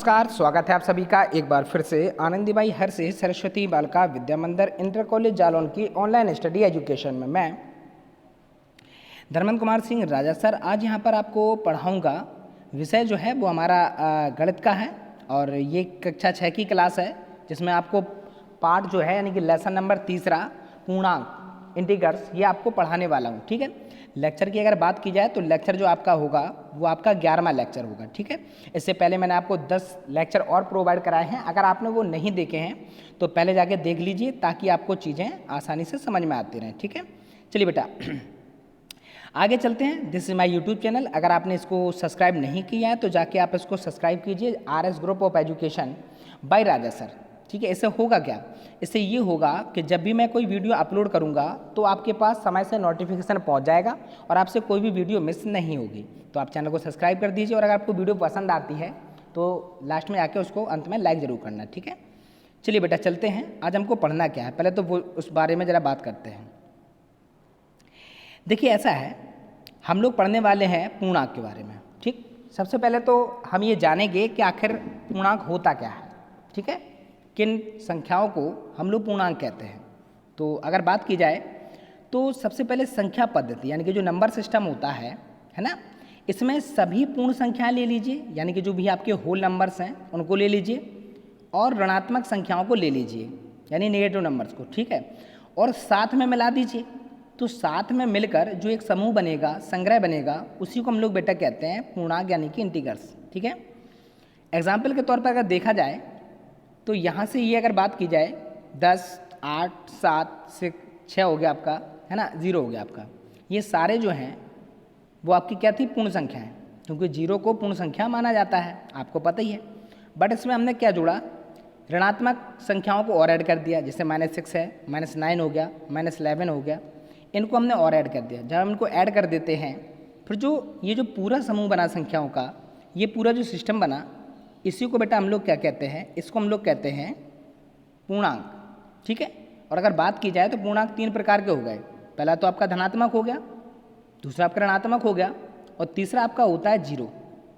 नमस्कार, स्वागत है आप सभी का एक बार फिर से आनंदीबाई हरसिह सरस्वती बालिका विद्या मंदिर इंटर कॉलेज जालौन की ऑनलाइन स्टडी एजुकेशन में। मैं धर्मेंद्र कुमार सिंह राजा सर आज यहाँ पर आपको पढ़ाऊँगा। विषय जो है वो हमारा गणित का है और ये कक्षा 6 की क्लास है, जिसमें आपको पार्ट जो है यानी कि लेसन नंबर 3 पूर्णांक इंटीग्रल्स ये आपको पढ़ाने वाला हूँ। ठीक है, लेक्चर की अगर बात की जाए तो लेक्चर जो आपका होगा वो आपका 11वां लेक्चर होगा। ठीक है, इससे पहले मैंने आपको 10 लेक्चर और प्रोवाइड कराए हैं। अगर आपने वो नहीं देखे हैं तो पहले जाके देख लीजिए ताकि आपको चीज़ें आसानी से समझ में आती रहें। ठीक है, चलिए बेटा आगे चलते हैं। This is my YouTube channel. अगर आपने इसको सब्सक्राइब नहीं किया है तो जाके आप इसको सब्सक्राइब कीजिए, RS group of education by Raja sir. ठीक है, इससे होगा क्या, इससे ये होगा कि जब भी मैं कोई वीडियो अपलोड करूंगा तो आपके पास समय से नोटिफिकेशन पहुंच जाएगा और आपसे कोई भी वीडियो मिस नहीं होगी। तो आप चैनल को सब्सक्राइब कर दीजिए और अगर आपको वीडियो पसंद आती है तो लास्ट में आके उसको अंत में लाइक ज़रूर करना। ठीक है, चलिए बेटा चलते हैं। आज हमको पढ़ना क्या है, पहले तो वो उस बारे में ज़रा बात करते हैं। देखिए ऐसा है, हम लोग पढ़ने वाले हैं पूर्णांक के बारे में। ठीक, सबसे पहले तो हम ये जानेंगे कि आखिर पूर्णांक होता क्या है। ठीक है, किन संख्याओं को हम लोग पूर्णांक कहते हैं। तो अगर बात की जाए तो सबसे पहले संख्या पद्धति यानी कि जो नंबर सिस्टम होता है ना, इसमें सभी पूर्ण संख्याएं ले लीजिए, यानी कि जो भी आपके होल नंबर्स हैं उनको ले लीजिए और ऋणात्मक संख्याओं को ले लीजिए यानी नेगेटिव नंबर्स को। ठीक है, और साथ में मिला दीजिए। तो साथ में मिलकर जो एक समूह बनेगा, संग्रह बनेगा, उसी को हम लोग बेटा कहते हैं पूर्णांक यानी कि इंटीग्रल्स। ठीक है, एग्जाम्पल के तौर पर अगर देखा जाए तो यहाँ से ये अगर बात की जाए 10, 8, 7, 6 हो गया आपका, है ना, 0 हो गया आपका। ये सारे जो हैं वो आपकी क्या थी, पूर्ण संख्या है, क्योंकि 0 को पूर्ण संख्या माना जाता है, आपको पता ही है। बट इसमें हमने क्या जोड़ा, ऋणात्मक संख्याओं को और ऐड कर दिया। जैसे -6 है, -9 हो गया, -11 हो गया, इनको हमने और ऐड कर दिया। जब हम इनको ऐड कर देते हैं फिर जो ये जो पूरा समूह बना संख्याओं का, ये पूरा जो सिस्टम बना, इसी को बेटा हम लोग क्या कहते हैं, इसको हम लोग कहते हैं पूर्णांक। ठीक है, और अगर बात की जाए तो पूर्णांक 3 प्रकार के हो गए। पहला तो आपका धनात्मक हो गया, दूसरा आपका ऋणात्मक हो गया और तीसरा आपका होता है 0,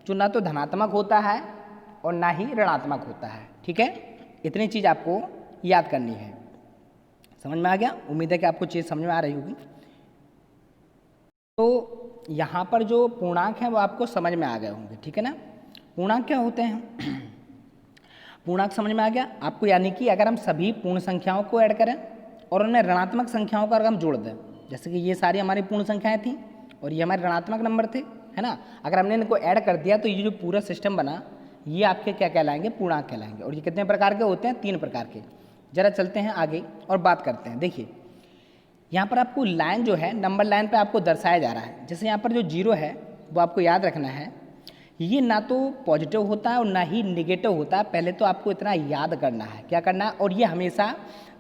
जो ना तो धनात्मक होता है और ना ही ऋणात्मक होता है। ठीक है, इतनी चीज़ आपको याद करनी है। समझ में आ गया? उम्मीद है कि आपको चीज़ समझ में आ रही होगी। तो यहाँ पर जो पूर्णांक हैं वो आपको समझ में आ गए होंगे। ठीक है ना, पूर्णांक क्या होते हैं पूर्णांक समझ में आ गया आपको, यानी कि अगर हम सभी पूर्ण संख्याओं को ऐड करें और उनमें ऋणात्मक संख्याओं को अगर हम जोड़ दें, जैसे कि ये सारी हमारी पूर्ण संख्याएं थी और ये हमारे ऋणात्मक नंबर थे, है ना, अगर हमने इनको ऐड कर दिया तो ये जो पूरा सिस्टम बना ये आपके क्या कहलाएंगे, पूर्णांक कहलाएंगे। और ये कितने प्रकार के होते हैं, 3 प्रकार के। जरा चलते हैं आगे और बात करते हैं। देखिए यहाँ पर आपको लाइन जो है, नंबर लाइन पे आपको दर्शाया जा रहा है। जैसे यहाँ पर जो 0 है वो आपको याद रखना है, ये ना तो पॉजिटिव होता है और ना ही निगेटिव होता है। पहले तो आपको इतना याद करना है, क्या करना है, और ये हमेशा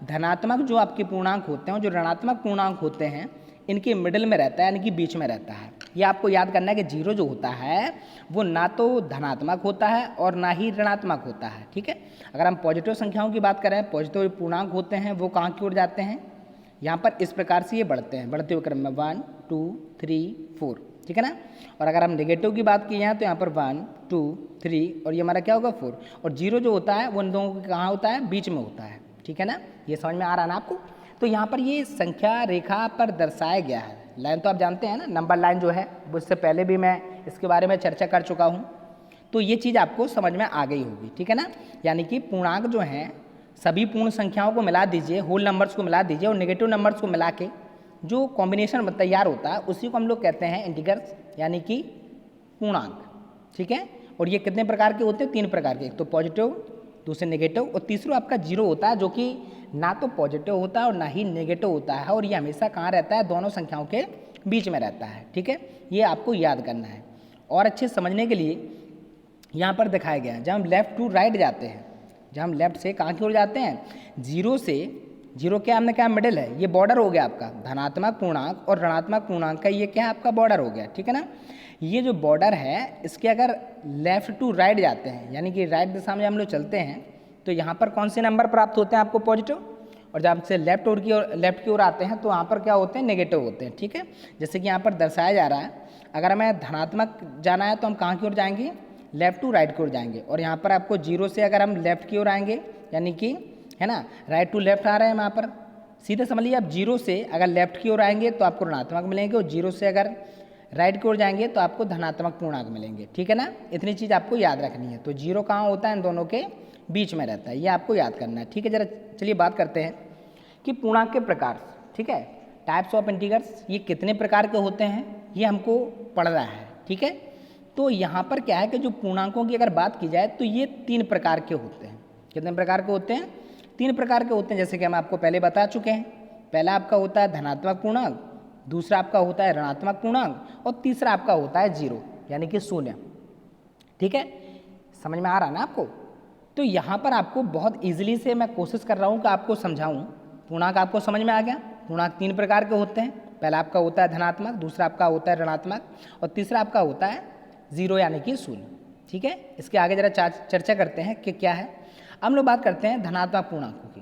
धनात्मक जो आपके पूर्णांक होते हैं, जो ऋणात्मक पूर्णांक होते हैं, इनके मिडिल में रहता है, यानी कि बीच में रहता है। ये आपको याद करना है कि 0 जो होता है वो ना तो धनात्मक होता है और ना ही ऋणात्मक होता है। ठीक है, अगर हम पॉजिटिव संख्याओं की बात करें, पॉजिटिव पूर्णांक होते हैं वो कहाँ की ओर जाते हैं, यहाँ पर इस प्रकार से ये बढ़ते हैं, बढ़ते हुए क्रम में 1, 2, 3, 4। ठीक है ना, और अगर हम नेगेटिव की बात की जाए तो यहाँ पर 1, 2, 3 और ये हमारा क्या होगा 4। और 0 जो होता है वो इन दोनों कहाँ होता है, बीच में होता है। ठीक है ना, ये समझ में आ रहा है ना आपको। तो यहाँ पर ये संख्या रेखा पर दर्शाया गया है। लाइन तो आप जानते हैं ना, नंबर लाइन जो है वो इससे पहले भी मैं इसके बारे में चर्चा कर चुका हूँ, तो ये चीज़ आपको समझ में आ गई होगी। ठीक है ना, यानी कि पूर्णांक जो हैं सभी पूर्ण संख्याओं को मिला दीजिए, होल नंबर्स को मिला दीजिए और नेगेटिव नंबर्स को मिला के जो कॉम्बिनेशन तैयार होता है उसी को हम लोग कहते हैं इंटीग्रल्स यानी कि पूर्णांक। ठीक है, और ये कितने प्रकार के होते हैं, 3 प्रकार के। एक तो पॉजिटिव, दूसरे नेगेटिव और तीसरा आपका 0 होता है, जो कि ना तो पॉजिटिव होता है और ना ही नेगेटिव होता है, और ये हमेशा कहाँ रहता है, दोनों संख्याओं के बीच में रहता है। ठीक है, ये आपको याद करना है। और अच्छे समझने के लिए यहाँ पर दिखाया गया है, जब हम लेफ्ट टू राइट जाते हैं, जब हम लेफ्ट से कहाँ की ओर जाते हैं, 0 से 0 क्या हमने क्या मिडिल है, ये बॉर्डर हो गया आपका धनात्मक पूर्णांक और ऋणात्मक पूर्णांक का, ये क्या है आपका बॉर्डर हो गया। ठीक है ना, ये जो बॉर्डर है इसके अगर लेफ्ट टू राइट जाते हैं यानी कि राइट दिशा में हम लोग चलते हैं तो यहाँ पर कौन से नंबर प्राप्त होते हैं आपको, पॉजिटिव, और जब से लेफ्ट की ओर आते हैं तो वहाँ पर क्या होते हैं, नेगेटिव होते हैं। ठीक है, जैसे कि यहाँ पर दर्शाया जा रहा है, अगर हमें धनात्मक जाना है तो हम कहाँ की ओर जाएंगे, लेफ़्ट टू राइट की ओर जाएंगे, और यहाँ पर आपको 0 से अगर हम लेफ़्ट की ओर आएंगे यानी कि है ना राइट टू लेफ़्ट आ रहे हैं यहाँ पर, सीधे समझ लीजिए आप 0 से अगर लेफ़्ट की ओर आएंगे तो आपको ऋणात्मक मिलेंगे, और 0 से अगर राइट की ओर जाएंगे तो आपको धनात्मक पूर्णांक मिलेंगे। ठीक है ना, इतनी चीज़ आपको याद रखनी है। तो 0 कहाँ होता है, इन दोनों के बीच में रहता है, ये आपको याद करना है। ठीक है, जरा चलिए बात करते हैं कि पूर्णांक के प्रकार। ठीक है, टाइप्स ऑफ इंटीग्रल्स, ये कितने प्रकार के होते हैं ये हमको पढ़ना है। ठीक है, तो यहाँ पर क्या है कि जो पूर्णांकों की अगर बात की जाए तो ये 3 प्रकार के होते हैं। कितने प्रकार के होते हैं, 3 प्रकार के होते हैं, जैसे कि हम आपको पहले बता चुके हैं। पहला आपका होता है धनात्मक पूर्णांक, दूसरा आपका होता है ऋणात्मक पूर्णांक, और तीसरा आपका होता है 0 यानी कि शून्य। ठीक है, समझ में आ रहा है ना आपको। तो यहाँ पर आपको बहुत ईजिली से मैं कोशिश कर रहा हूँ कि आपको समझाऊँ। पूर्णांक आपको समझ में आ गया। पूर्णांक 3 प्रकार के होते हैं, पहला आपका होता है धनात्मक, दूसरा आपका होता है ऋणात्मक, और तीसरा आपका होता है 0 यानी कि शून्य। ठीक है, इसके आगे जरा चर्चा करते हैं कि क्या है। हम लोग बात करते हैं धनात्मक पूर्णांकों की,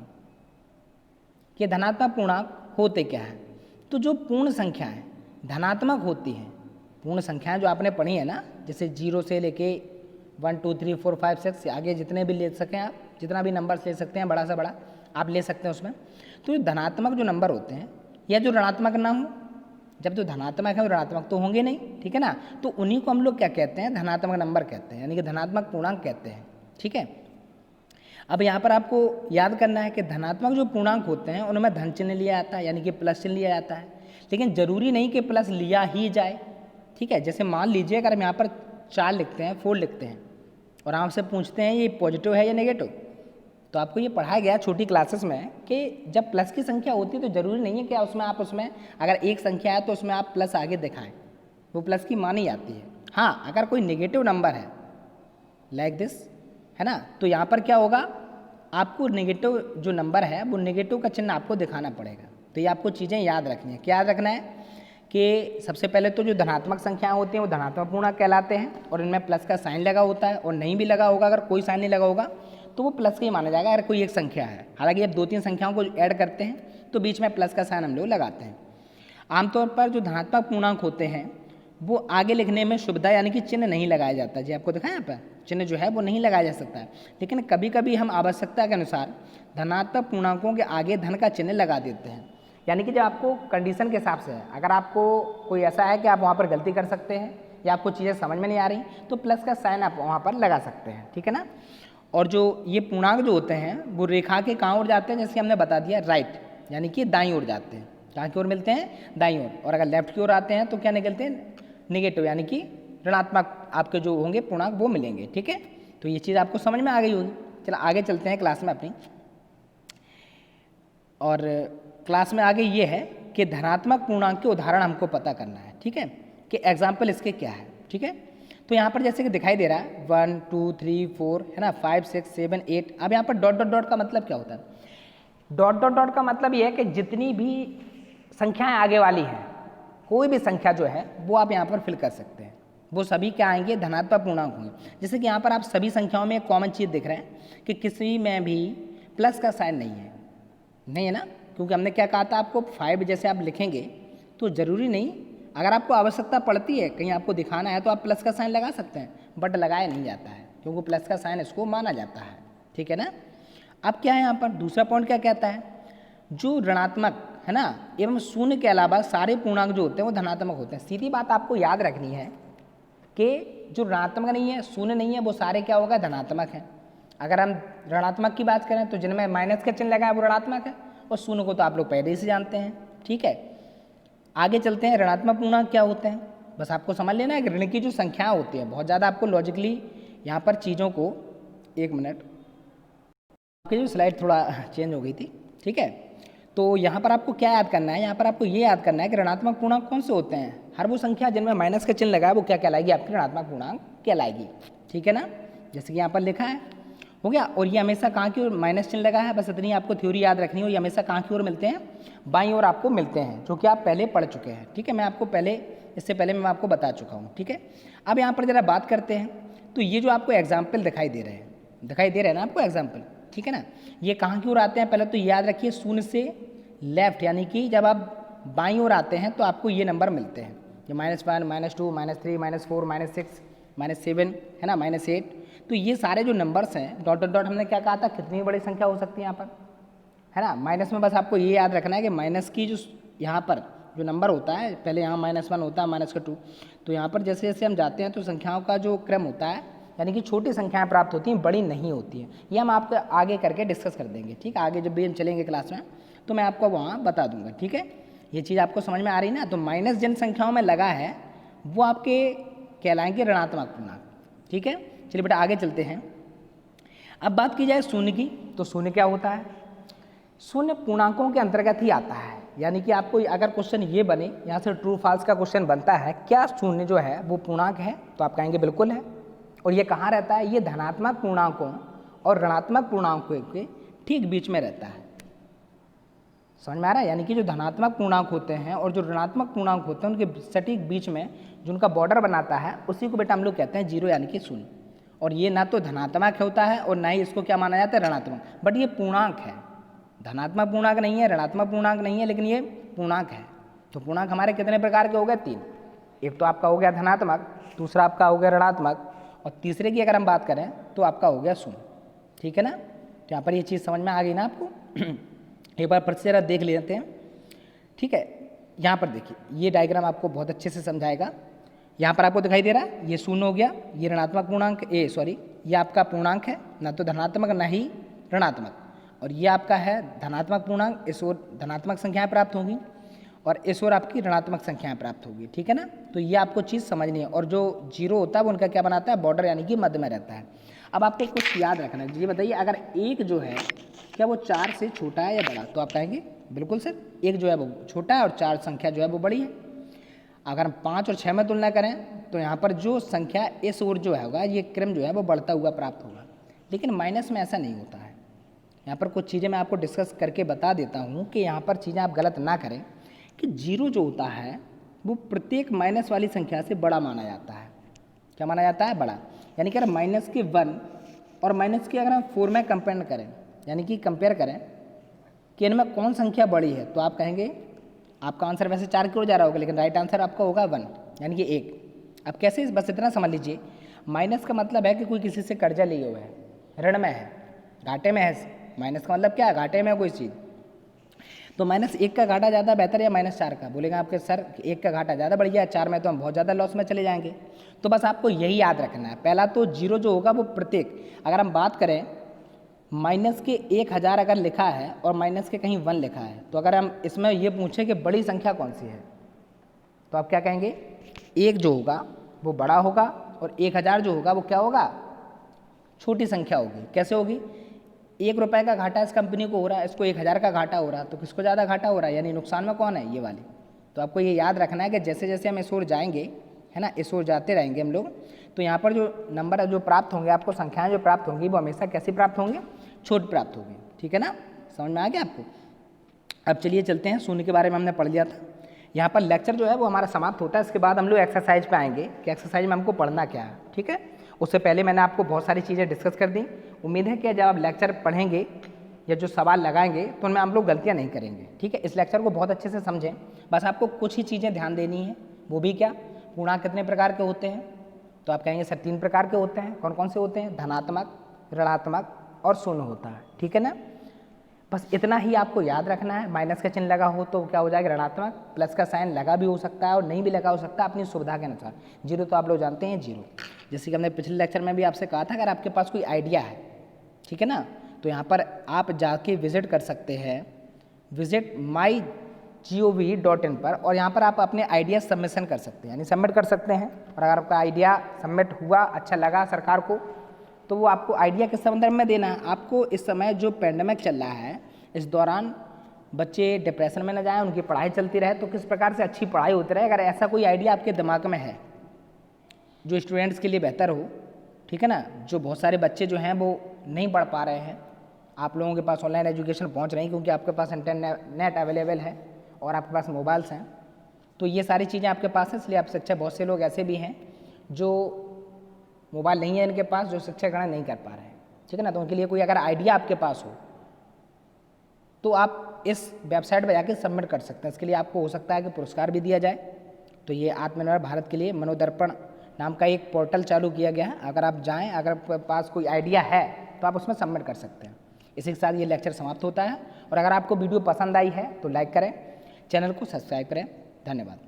कि धनात्मक पूर्णांक होते क्या है। तो जो पूर्ण संख्याएं धनात्मक होती हैं, पूर्ण संख्याएं जो आपने पढ़ी है ना, जैसे 0 से लेके 1 2 3 4 5 6 से आगे जितने भी ले सकें आप, जितना भी नंबर ले सकते हैं, बड़ा से बड़ा आप ले सकते हैं उसमें। तो ये धनात्मक जो नंबर होते हैं या जो ऋणात्मक ना हो, जब जो धनात्मक है वो ऋणात्मक तो होंगे नहीं। ठीक है ना, तो उन्हीं को हम लोग क्या कहते हैं, धनात्मक नंबर कहते हैं, यानी कि धनात्मक पूर्णांक कहते हैं। ठीक है, अब यहाँ पर आपको याद करना है कि धनात्मक जो पूर्णांक होते हैं उनमें धन चिन्ह लिया जाता है, यानी कि प्लस चिन्ह लिया जाता है, लेकिन ज़रूरी नहीं कि प्लस लिया ही जाए। ठीक है, जैसे मान लीजिए अगर हम यहाँ पर 4 लिखते हैं, 4 लिखते हैं, और आपसे पूछते हैं ये पॉजिटिव है या नेगेटिव, तो आपको ये पढ़ाया गया छोटी क्लासेस में कि जब प्लस की संख्या होती है तो ज़रूरी नहीं है कि उसमें अगर एक संख्या है तो उसमें आप प्लस आगे दिखाएं, वो प्लस की मानी जाती है। हाँ, अगर कोई नेगेटिव नंबर है लाइक दिस, है ना, तो यहाँ पर क्या होगा, आपको नेगेटिव जो नंबर है वो नेगेटिव का चिन्ह आपको दिखाना पड़ेगा। तो ये आपको चीज़ें याद रखनी है। क्या याद रखना है कि सबसे पहले तो जो धनात्मक संख्याएं होती हैं वो धनात्मक पूर्णांक कहलाते हैं, और इनमें प्लस का साइन लगा होता है, और नहीं भी लगा होगा, अगर कोई साइन नहीं लगा होगा तो वो प्लस का ही माना जाएगा अगर कोई एक संख्या है। हालांकि जब 2-3 संख्याओं को ऐड करते हैं तो बीच में प्लस का साइन हम लोग लगाते हैं। आमतौर पर जो धनात्मक पूर्णांक होते हैं वो आगे लिखने में सुविधा यानी कि चिन्ह नहीं लगाया जाता। जी आपको दिखाया यहाँ पर चिन्ह जो है वो नहीं लगाया जा सकता है, लेकिन कभी कभी हम आवश्यकता के अनुसार धनात्मक पूर्णांकों के आगे धन का चिन्ह लगा देते हैं। यानी कि जब आपको कंडीशन के हिसाब से है, अगर आपको कोई ऐसा है कि आप वहाँ पर गलती कर सकते हैं या आपको चीज़ें समझ में नहीं आ रही तो प्लस का साइन आप वहाँ पर लगा सकते हैं। ठीक है ना, और जो ये पूर्णांक जो होते हैं वो रेखा के कहाँ ओर जाते हैं, जैसे हमने बता दिया राइट यानी कि दाईं ओर जाते हैं। कहाँ की ओर मिलते हैं, दाईं ओर। और अगर लेफ्ट की ओर आते हैं तो क्या निकलते हैं, नेगेटिव यानी कि ऋणात्मक आपके जो होंगे पूर्णांक वो मिलेंगे। ठीक है, तो ये चीज़ आपको समझ में आ गई होगी। चलो आगे चलते हैं क्लास में अपनी, और क्लास में आगे ये है कि धनात्मक पूर्णांक के उदाहरण हमको पता करना है। ठीक है, कि एग्जाम्पल इसके क्या है। ठीक है, तो यहाँ पर जैसे कि दिखाई दे रहा है 1 2 3 4 है ना, 5 6 7 8। अब यहाँ पर डॉट डॉट डॉट का मतलब क्या होता है, डॉट डॉट डॉट का मतलब ये है कि जितनी भी संख्याएं आगे वाली हैं, कोई भी संख्या जो है वो आप यहाँ पर फिल कर सकते हैं, वो सभी क्या आएंगे, धनात्मक पूर्णांक होंगे। जैसे कि यहाँ पर आप सभी संख्याओं में एक कॉमन चीज़ दिख रहे हैं कि किसी में भी प्लस का साइन नहीं है ना, क्योंकि हमने क्या कहा था आपको, 5 जैसे आप लिखेंगे तो ज़रूरी नहीं, अगर आपको आवश्यकता पड़ती है कहीं आपको दिखाना है तो आप प्लस का साइन लगा सकते हैं, बट लगाया नहीं जाता है क्योंकि प्लस का साइन इसको माना जाता है। ठीक है ना, अब क्या है यहाँ पर दूसरा पॉइंट क्या कहता है, जो ऋणात्मक है ना एवं शून्य के अलावा सारे पूर्णांक जो होते हैं वो धनात्मक होते हैं। सीधी बात आपको याद रखनी है कि जो ऋणात्मक नहीं है, शून्य नहीं है, वो सारे क्या होगा, धनात्मक हैं। अगर हम ऋणात्मक की बात करें तो जिनमें माइनस का चिन्ह लगा है वो ऋणात्मक है, और शून्य को तो आप लोग पहले ही से जानते हैं। ठीक है, आगे चलते हैं, ऋणात्मक पूर्णांक क्या होते हैं। बस आपको समझ लेना है कि ऋण की जो संख्या होती है, बहुत ज़्यादा आपको लॉजिकली यहाँ पर चीज़ों को, एक मिनट, आपकी जो स्लाइड थोड़ा चेंज हो गई थी। ठीक है, तो यहाँ पर आपको क्या याद करना है, यहाँ पर आपको ये याद करना है कि ऋणात्मक पूर्णांक कौन से होते हैं, हर वो संख्या जिनमें माइनस का चिन्ह लगा है वो क्या कहलाएगी, आपकी ऋणात्मक पूर्णांक कहलाएगी। ठीक है ना, जैसे कि यहाँ पर लिखा है, हो गया। और ये हमेशा कहाँ की ओर माइनस चिन्ह लगा है, बस इतनी आपको थ्योरी याद रखनी हो, ये हमेशा कहाँ की ओर मिलते हैं, बाईं ओर आपको मिलते हैं, जो कि आप पहले पढ़ चुके हैं। ठीक है, मैं आपको इससे पहले मैं आपको बता चुका हूँ। ठीक है, अब यहाँ पर जरा बात करते हैं, तो ये जो आपको एग्जाम्पल दिखाई दे रहे हैं ना आपको एग्जाम्पल, ठीक है ना, ये कहाँ की ओर आते हैं, पहले तो याद रखिए, शून्य से लेफ्ट, यानी कि जब आप बाईं ओर आते हैं तो आपको ये नंबर मिलते हैं, ये -1 -2 -3 -4 -6 -7 है ना, -8। तो ये सारे जो नंबर्स हैं डॉट डॉट डॉट, हमने क्या कहा था कितनी बड़ी संख्या हो सकती है यहाँ पर, है ना। माइनस में बस आपको ये याद रखना है कि माइनस की जो यहाँ पर जो नंबर होता है, पहले यहाँ -1 होता है, -2, तो यहाँ पर जैसे जैसे हम जाते हैं तो संख्याओं का जो क्रम होता है, यानी कि छोटी संख्याएं प्राप्त होती हैं, बड़ी नहीं होती हैं। ये हम आपको आगे करके डिस्कस कर देंगे, ठीक है। आगे जब भी हम चलेंगे क्लास में तो मैं आपको वहाँ बता दूंगा, ठीक है। ये चीज़ आपको समझ में आ रही ना। तो माइनस जिन संख्याओं में लगा है वो आपके कहलाएंगे ऋणात्मक पूर्णांक, ठीक है। चलिए बेटा आगे चलते हैं। अब बात की जाए शून्य की, तो शून्य क्या होता है? शून्य पूर्णांकों के अंतर्गत ही आता है, यानी कि आपको अगर क्वेश्चन ये बने, यहाँ से ट्रू फॉल्स का क्वेश्चन बनता है, क्या शून्य जो है वो पूर्णांक है, तो आप कहेंगे बिल्कुल है। और ये कहाँ रहता है? ये धनात्मक पूर्णांकों और ऋणात्मक पूर्णांकों के ठीक बीच में रहता है। समझ में आ रहा है? यानी कि जो धनात्मक पूर्णांक होते हैं और जो ऋणात्मक पूर्णांक होते हैं उनके सटीक बीच में जो उनका बॉर्डर बनाता है उसी को बेटा हम लोग कहते हैं जीरो, यानी कि शून्य। और ये ना तो धनात्मक होता है और ना ही इसको क्या माना जाता है ऋणात्मक, बट ये पूर्णांक है। धनात्मक पूर्णांक नहीं है, ऋणात्मक पूर्णांक नहीं है, लेकिन ये पूर्णांक है। तो पूर्णांक हमारे कितने प्रकार के हो गए? 3। एक तो आपका हो गया धनात्मक, दूसरा आपका हो गया ऋणात्मक, और तीसरे की अगर हम बात करें तो आपका हो गया शून्य, ठीक है ना। तो यहाँ पर ये चीज़ समझ में आ गई ना आपको? एक बार फिर से जरा देख लेते हैं, ठीक है। यहाँ पर देखिए, ये डायग्राम आपको बहुत अच्छे से समझाएगा। यहाँ पर आपको दिखाई दे रहा है ये शून्य हो गया, ये ऋणात्मक पूर्णांक ये आपका पूर्णांक है, ना तो धनात्मक ना ही ऋणात्मक। और ये आपका है धनात्मक पूर्णांक, इस ओर धनात्मक संख्याएं प्राप्त होंगी और इस ओर आपकी ऋणात्मक संख्याएं प्राप्त होगी, ठीक है ना। तो ये आपको चीज़ समझनी है। और जो जीरो होता है वो उनका क्या बनाता है? बॉर्डर, यानी कि मध्य में रहता है। अब आपको कुछ याद रखना है, ये बताइए अगर एक जो है क्या वो 4 से छोटा है या बड़ा? तो आप कहेंगे बिल्कुल सर, एक जो है वो छोटा है और 4 संख्या जो है वो बड़ी है। अगर हम 5 और 6 में तुलना करें तो यहाँ पर जो संख्या इस ओर जो होगा ये क्रम जो है वो बढ़ता हुआ प्राप्त होगा। लेकिन माइनस में ऐसा नहीं होता है। यहाँ पर कुछ चीज़ें मैं आपको डिस्कस करके बता देता हूँ कि यहाँ पर चीज़ें आप गलत ना करें कि जीरो जो होता है वो प्रत्येक माइनस वाली संख्या से बड़ा माना जाता है। क्या माना जाता है? बड़ा। यानी कि अगर माइनस के 1 और माइनस के अगर हम 4 में कंपेयर करें, यानी कि कंपेयर करें कि इनमें कौन संख्या बड़ी है, तो आप कहेंगे, आपका आंसर वैसे 4 की ओर जा रहा होगा, लेकिन राइट आंसर आपका होगा 1, यानी कि 1। अब कैसे? बस इतना समझ लीजिए, माइनस का मतलब है कि कोई किसी से कर्जा लिए हुए है, ऋण में है, घाटे में है। माइनस का मतलब क्या है? घाटे में है कोई चीज़। तो -1 का घाटा ज़्यादा बेहतर है या -4 का? बोलेगा आपके सर 1 का घाटा ज़्यादा बढ़ गया, 4 में तो हम बहुत ज़्यादा लॉस में चले जाएंगे। तो बस आपको यही याद रखना है। पहला तो जीरो जो होगा वो प्रत्येक, अगर हम बात करें माइनस के 1000 अगर लिखा है और माइनस के कहीं 1 लिखा है, तो अगर हम इसमें ये पूछें कि बड़ी संख्या कौन सी है, तो आप क्या कहेंगे? 1 जो होगा वो बड़ा होगा और 1000 जो होगा वो क्या होगा? छोटी संख्या होगी। कैसे होगी? 1 रुपये का घाटा इस कंपनी को हो रहा है, इसको 1000 का घाटा हो रहा है, तो किसको ज़्यादा घाटा हो रहा है? यानी नुकसान में कौन है? ये वाली। तो आपको ये याद रखना है कि जैसे जैसे हम इस ओर जाएंगे, है ना, इस ओर जाते रहेंगे हम लोग, तो यहाँ पर जो नंबर जो प्राप्त होंगे आपको, संख्याएं जो प्राप्त होंगी वो हमेशा कैसी प्राप्त होंगी? छोटी प्राप्त होगी, ठीक है ना। समझ में आ गया आपको? अब चलिए चलते हैं, शून्य के बारे में हमने पढ़ लिया था। यहाँ पर लेक्चर जो है वो हमारा समाप्त होता है। इसके बाद हम लोग एक्सरसाइज पे आएंगे कि एक्सरसाइज में हमको पढ़ना क्या है, ठीक है। उससे पहले मैंने आपको बहुत सारी चीज़ें डिस्कस कर दी। उम्मीद है कि जब आप लेक्चर पढ़ेंगे या जो सवाल लगाएंगे तो उनमें हम लोग गलतियाँ नहीं करेंगे, ठीक है। इस लेक्चर को बहुत अच्छे से समझें। बस आपको कुछ ही चीज़ें ध्यान देनी है। वो भी क्या? पूर्णांक कितने प्रकार के होते हैं? तो आप कहेंगे सर 3 प्रकार के होते हैं। कौन कौन से होते हैं? धनात्मक, ऋणात्मक और शून्य होता है, ठीक है ना। बस इतना ही आपको याद रखना है। माइनस का चिन्ह लगा हो तो क्या हो जाएगा? ऋणात्मक। प्लस का साइन लगा भी हो सकता है और नहीं भी लगा हो सकता है, अपनी सुविधा के अनुसार। जीरो तो आप लोग जानते हैं जीरो। जैसे कि हमने पिछले लेक्चर में भी आपसे कहा था, अगर आपके पास कोई आइडिया है, ठीक है ना, तो यहाँ पर आप जाके विजिट कर सकते हैं, विजिट mygov.in पर, और यहाँ पर आप अपने आइडिया सबमिशन कर सकते हैं, यानी सबमिट कर सकते हैं। और अगर आपका आइडिया सबमिट हुआ, अच्छा लगा सरकार को, तो वो आपको आइडिया किस संदर्भ में देना है? आपको इस समय जो पेंडेमिक चल रहा है, इस दौरान बच्चे डिप्रेशन में न जाएं, उनकी पढ़ाई चलती रहे, तो किस प्रकार से अच्छी पढ़ाई होती रहे, अगर ऐसा कोई आइडिया आपके दिमाग में है जो स्टूडेंट्स के लिए बेहतर हो, ठीक है ना। जो बहुत सारे बच्चे जो हैं वो नहीं पढ़ पा रहे हैं, आप लोगों के पास ऑनलाइन एजुकेशन पहुंच रही क्योंकि आपके पास इंटरनेट अवेलेबल है और आपके पास मोबाइल्स हैं, तो ये सारी चीज़ें आपके पास है। इसलिए आप शिक्षा, बहुत से लोग ऐसे भी हैं जो मोबाइल नहीं है इनके पास, जो शिक्षा ग्रहण नहीं कर पा रहे हैं, ठीक है ना। तो उनके लिए कोई अगर आइडिया आपके पास हो तो आप इस वेबसाइट पर जाकर सबमिट कर सकते हैं। इसके लिए आपको हो सकता है कि पुरस्कार भी दिया जाए। तो ये आत्मनिर्भर भारत के लिए मनोदर्पण नाम का एक पोर्टल चालू किया गया है। अगर आप जाएं, अगर आपके पास कोई आइडिया है तो आप उसमें सबमिट कर सकते हैं। इसी के साथ ये लेक्चर समाप्त होता है। और अगर आपको वीडियो पसंद आई है तो लाइक करें, चैनल को सब्सक्राइब करें। धन्यवाद।